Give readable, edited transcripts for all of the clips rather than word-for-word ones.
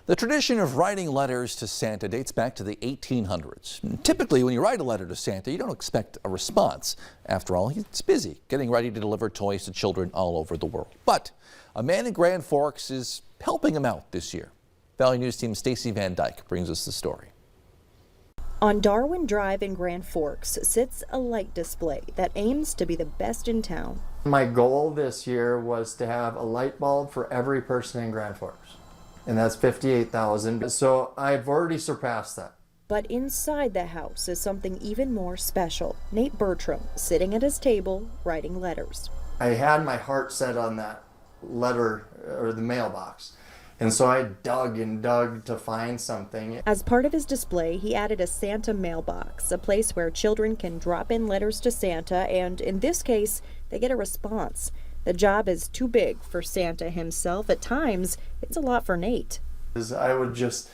The tradition of writing letters to Santa dates back to the 1800s. Typically, when you write a letter to Santa, you don't expect a response. After all, he's busy getting ready to deliver toys to children all over the world. But a man in Grand Forks is helping him out this year. Valley News team Stacy Van Dyke brings us the story. On Darwin Drive in Grand Forks sits a light display that aims to be the best in town. My goal this year was to have a light bulb for every person in Grand Forks, and that's 58,000. So I've already surpassed that. But inside the house is something even more special. Nate Bertram sitting at his table writing letters. I had my heart set on that letter or the mailbox. And so I dug and dug to find something. As part of his display, he added a Santa mailbox, a place where children can drop in letters to Santa, and in this case, they get a response. The job is too big for Santa himself. At times, it's a lot for Nate. I would just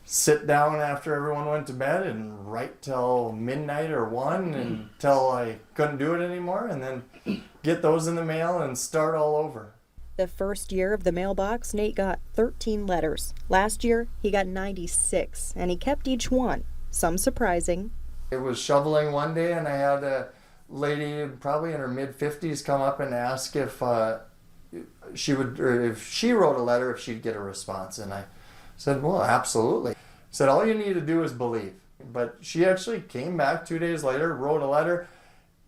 sit down after everyone went to bed and write till midnight or 1 until I couldn't do it anymore, and then get those in the mail and start all over. The first year of the mailbox, Nate got 13 letters. Last year, he got 96, and he kept each one, some surprising. It was shoveling one day, and I had a lady probably in her mid-50s come up and ask if she would, or if she wrote a letter, if she'd get a response. And I said, well, absolutely. I said, all you need to do is believe. But she actually came back 2 days later, wrote a letter,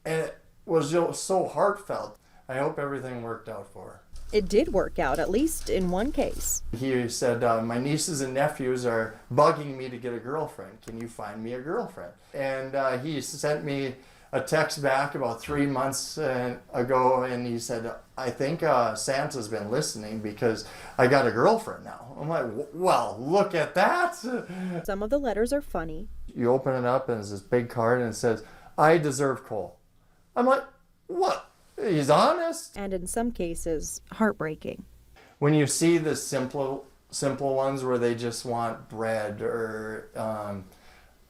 and it was just so heartfelt. I hope everything worked out for her. It did work out, at least in one case. He said, my nieces and nephews are bugging me to get a girlfriend. Can you find me a girlfriend? And he sent me a text back about 3 months ago, and he said, I think Santa's been listening because I got a girlfriend now. I'm like, well, look at that. Some of the letters are funny. You open it up, and it's this big card, and it says, I deserve coal. I'm like, what? He's honest. And in some cases, heartbreaking. When you see the simple ones where they just want bread or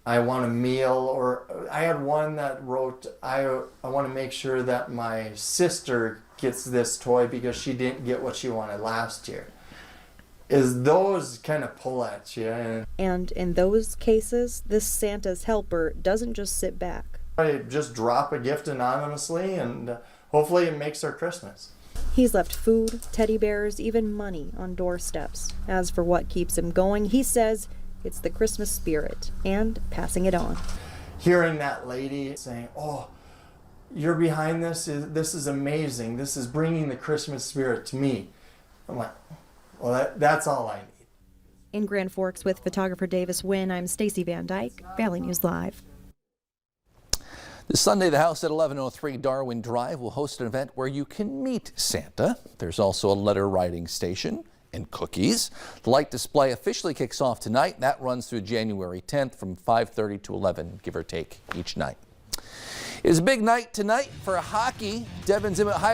I want a meal, or I had one that wrote, I want to make sure that my sister gets this toy because she didn't get what she wanted last year. Is those kind of pull at you. And in those cases, this Santa's helper doesn't just sit back. I just drop a gift anonymously, and hopefully it makes our Christmas. He's left food, teddy bears, even money on doorsteps. As for what keeps him going, he says it's the Christmas spirit and passing it on. Hearing that lady saying, oh, you're behind this, this is amazing, this is bringing the Christmas spirit to me. I'm like, well, that's all I need. In Grand Forks with photographer Davis Wynn, I'm Stacy Van Dyke, Valley News Live. This Sunday, the house at 1103 Darwin Drive will host an event where you can meet Santa. There's also a letter writing station and cookies. The light display officially kicks off tonight. That runs through January 10th from 5:30 to 11, give or take, each night. It is a big night tonight for hockey. Devon's Emmett High